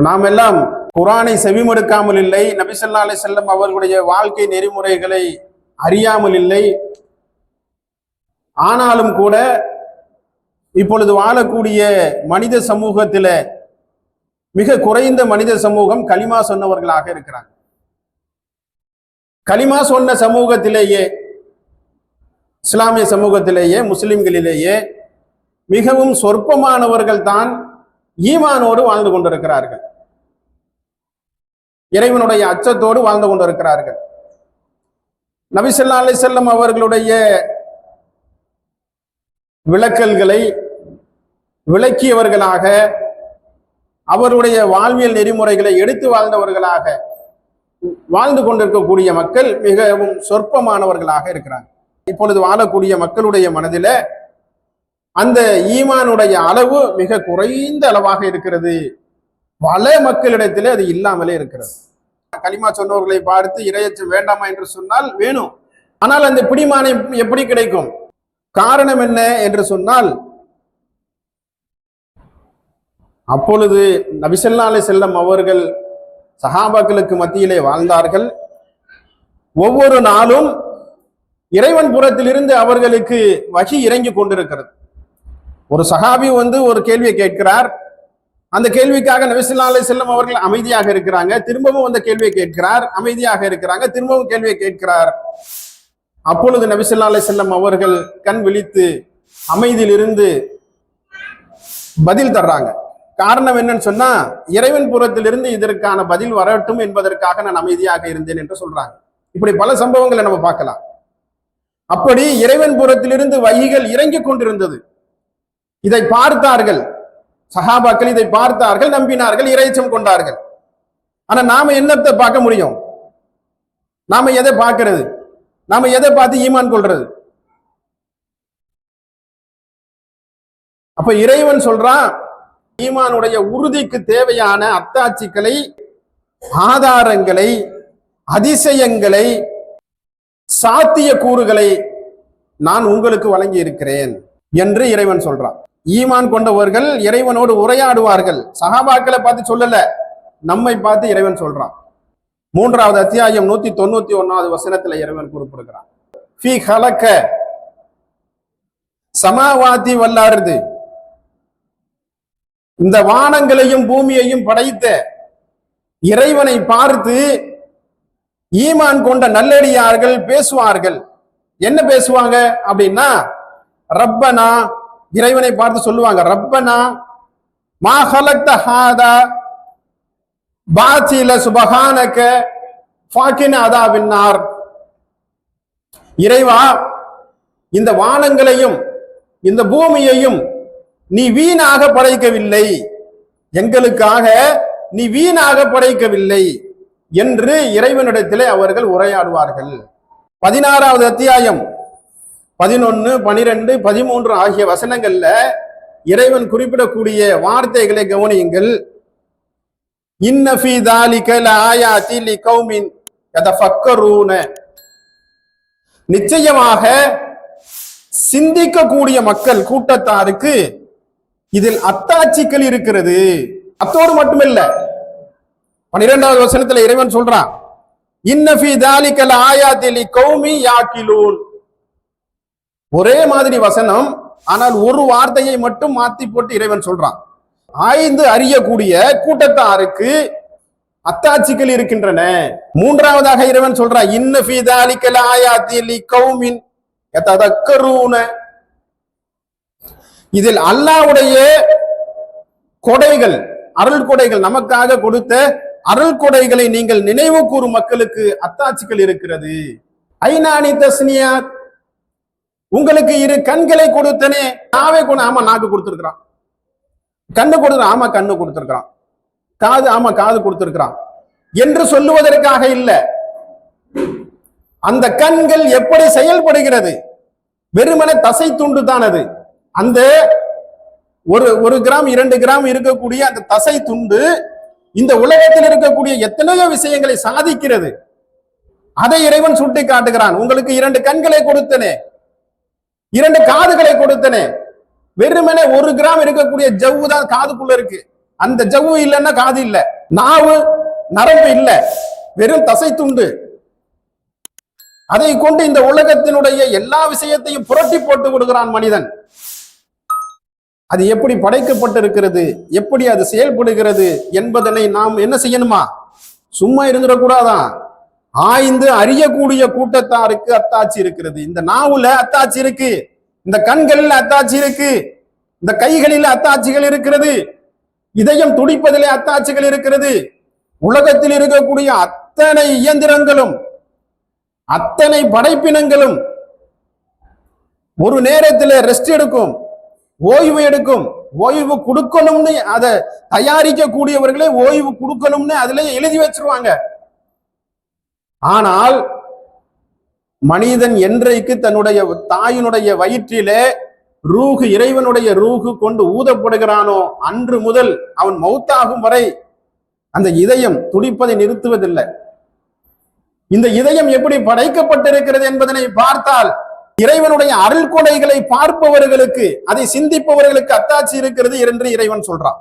நாம் எல்லாம் குர்ஆனை செவிமடுக்காமல் இல்லை, நபி ஸல்லல்லாஹு அலைஹி வஸல்லம் அவர்களுடைய வாழ்க்கை நெறிமுறைகளை அறியாமல் இல்லை. ஆனாலும் கூட இப்பொழுது வாழக்கூடிய மனித சமூகத்தில மிக குறைந்த மனித சமூகம் கலிமா சொன்னவர்களாக இருக்கிறாங்க. கலிமா சொன்ன சமூகத்திலேயே, இஸ்லாமிய சமூகத்திலேயே, முஸ்லிம்களிலேயே மிகவும் சொற்பமானவர்கள் தான் ஈமானோடு வாழ்ந்து கொண்டிருக்கிறார்கள், இறைவனுடைய அச்சத்தோடு வாழ்ந்து கொண்டிருக்கிறார்கள். நபி ஸல்லல்லாஹு அலைஹி வஸல்லம் அவர்களுடைய விளக்கல்களை விளக்கியவர்களாக, அவருடைய வாழ்வியல் நெறிமுறைகளை எடுத்து வாழ்ந்தவர்களாக வாழ்ந்து கொண்டிருக்கக்கூடிய மக்கள் மிகவும் சொற்பமானவர்களாக இருக்கிறாங்க. இப்பொழுது வாழக்கூடிய மக்களுடைய மனதில அந்த ஈமானுடைய அளவு மிக குறைந்த அளவாக இருக்கிறது. பல மக்களிடத்திலே அது இல்லாமலே இருக்கிறது. கலிமா சொன்னவர்களை பார்த்து இறையச்சம் வேண்டாமா என்று சொன்னால் வேணும். ஆனால் அந்த பிடிமானம் எப்படி கிடைக்கும்? காரணம் என்ன என்று சொன்னால், அப்பொழுது நபி ஸல்லல்லாஹு அலைஹி வஸல்லம் அவர்கள் சஹாபாக்களுக்கு மத்தியிலே வாழ்ந்தார்கள். ஒவ்வொரு நாளும் இறைவன் புறத்திலிருந்து அவர்களுக்கு வஹி இறங்கி கொண்டிருக்கிறது. ஒரு சஹாபி ஒரு கேள்வியை கேட்கிறார். அந்த கேள்விக்காக நபி ஸல்லல்லாஹு அலைஹி வஸல்லம் அவர்கள் அமைதியாக இருக்கிறாங்க. திரும்பவும் அந்த கேள்வியை கேட்கிறார், அமைதியாக இருக்கிறாங்க. திரும்பவும் கேள்வியை கேட்கிறார். அப்பொழுது நபி ஸல்லல்லாஹு அலைஹி வஸல்லம் அவர்கள் கண் விழித்து அமைதியிலிருந்து பதில் தர்றாங்க. காரணம் என்னன்னு சொன்னா, இறைவன் புறத்திலிருந்து இதற்கான பதில் வரட்டும் என்பதற்காக நான் அமைதியாக இருந்தேன் என்று சொல்றாங்க. இப்படி பல சம்பவங்களை நம்ம பார்க்கலாம். அப்படி இறைவன் புறத்திலிருந்து வஹிகள் இறங்கி கொண்டிருந்தது. இதை பார்த்தார்கள் சஹாபாக்கள், இதை பார்த்தார்கள், நம்பினார்கள், இறைச்சம் கொண்டார்கள். ஆனா நாம என்னத்தை பார்க்க முடியும்? நாம எதை பார்க்கிறது? நாம எதை பார்த்து ஈமான் கொள்றது? அப்ப இறைவன் சொல்றான், ஈமானுடைய உறுதிக்கு தேவையான அத்தாட்சிகளை, ஆதாரங்களை, அதிசயங்களை, சாத்திய கூறுகளை நான் உங்களுக்கு வழங்கி இருக்கிறேன் என்று இறைவன் சொல்றான். ஈமான் கொண்டவர்கள் இறைவனோடு உரையாடுவார்கள். சஹாபாக்களை பார்த்து சொல்லல, நம்மை பார்த்து இறைவன் சொல்றான். 3வது அத்தியாயம் 191வது வசனத்துல இறைவன் குறிப்பிடுகிறான், ஃபீ ஹலக சமாவாதி வல்லாருது, இந்த வானங்களையும் பூமியையும் படைத்த இறைவனை பார்த்து ஈமான் கொண்ட நல்லடியார்கள் பேசுவார்கள். என்ன பேசுவாங்க அப்படின்னா, ரப்பனா, இறைவனை பார்த்து சொல்லுவாங்க, ரப்பனா மா ஹலக்த ஹாதா பாத்தில சுபஹானக ஃபாகின அதாபின்னார், இறைவா இந்த வானங்களையும் இந்த பூமியையும் நீ வீணாக படைக்கவில்லை, எங்களுக்காக நீ வீணாக படைக்கவில்லை என்று இறைவனிடத்திலே அவர்கள் உரையாடுவார்கள். 16வது அத்தியாயம் 11, 12, 13 ஆகிய வசனங்கள்ல இறைவன் குறிப்பிடக்கூடிய வார்த்தைகளை கவனியுங்கள். இன்ன ஃபீ தாலிக லஆயாத்தி லிகௌமின் யதஃபக்கரூன, நிச்சயமாக சிந்திக்கக்கூடிய மக்கள் கூட்டத்தாருக்கு இதில் அத்தாட்சிகள் இருக்கிறது. அத்தோடு மட்டுமில்ல, 12வது வசனத்துல இறைவன் சொல்றான், இன்ன ஃபீ தாலிக லஆயாத்தி லிகௌமி யாகிலூன். ஒரே மாதிரி வசனம், ஆனால் ஒரு வார்த்தையை மட்டும் மாத்தி போட்டு இறைவன் சொல்றான். ஆய்ந்து அறியக்கூடிய கூட்டத்தாருக்கு அத்தாட்சிகள் இருக்கின்றன. 3வதாக இறைவன் சொல்றான், இன்ன ஃபீ தாலிக லஆயாத்தி லிகௌமின் யததக்கரூன, இதில் அல்லாஹ்வுடைய கொடைகள், அருள் கொடைகள், நமக்காக கொடுத்த அருள் கொடைகளை நீங்கள் நினைவு கூறும் மக்களுக்கு அத்தாட்சிகள் இருக்கிறது. ஐநானி தஸ்னியாத், உங்களுக்கு 2 கண்களை கொடுத்தனே, நாவே கொண்டு, ஆமா நாக்கு கொடுத்திருக்கிறான். கண்ணு கொடுத்துறான், ஆமா கண்ணு கொடுத்திருக்கிறான். காது, ஆமா காது கொடுத்திருக்கிறான் என்று சொல்லுவதற்காக இல்ல. அந்த கண்கள் எப்படி செயல்படுகிறது? வெறுமன தசை துண்டு தான் அது. அந்த ஒரு கிராம் 2 கிராம் இருக்கக்கூடிய அந்த தசை துண்டு இந்த உலகத்தில் இருக்கக்கூடிய எத்தனையோ விஷயங்களை சாதிக்கிறது. அதை இறைவன் சுட்டி காட்டுகிறான். உங்களுக்கு 2 கண்களை கொடுத்தனே, 2 காதுகளை கொடுத்தனே. வெறுமனே 1 கிராம் இருக்கக்கூடிய ஜவ்வு தான் காதுக்குள்ள இருக்கு. அந்த ஜவ்வு இல்லைன்னா காது இல்ல, நாவு நரம்பு இல்ல, வெறும் தசை துண்டு. அதை கொண்டு இந்த உலகத்தினுடைய எல்லா விஷயத்தையும் புரட்டி போட்டு விடுகிறான் மனிதன். அது எப்படி படைக்கப்பட்டிருக்கிறது, எப்படி அது செயல்படுகிறது என்பதனை நாம் என்ன செய்யணுமா? சும்மா இருந்துடக்கூடாதான், ஆய்ந்து அறியக்கூடிய கூட்டத்தாருக்கு அத்தாட்சி இருக்கிறது. இந்த நாவுல அத்தாட்சி இருக்கு, இந்த கண்களில் அத்தாட்சி இருக்கு, இந்த கைகளில் அத்தாட்சிகள் இருக்கிறது, இதயம் துடிப்பதிலே அத்தாட்சிகள் இருக்கிறது. உலகத்தில் இருக்கக்கூடிய அத்தனை இயந்திரங்களும் அத்தனை படைப்பினங்களும் ஒரு நேரத்தில் ரெஸ்ட் எடுக்கும், ஓய்வு எடுக்கும். ஓய்வு கொடுக்கணும்னு அதை தயாரிக்க கூடியவர்களே ஓய்வு கொடுக்கணும்னு அதுல எழுதி வச்சிருவாங்க. ஆனால் மனிதன் என்றைக்கு தன்னுடைய தாயினுடைய வயிற்றிலே ரூஹு, இறைவனுடைய ரூஹு கொண்டு ஊதப்படுகிறானோ அன்று முதல் அவன் மௌத்தாகும் வரை அந்த இதயம் துடிப்பதை நிறுத்துவதில்லை. இந்த இதயம் எப்படி படைக்கப்பட்டிருக்கிறது என்பதனை பார்த்தால் இறைவனுடைய அருள் கொடைகளை பார்ப்பவர்களுக்கு, அதை சிந்திப்பவர்களுக்கு அத்தாட்சி இருக்கிறது என்று இறைவன் சொல்றான்.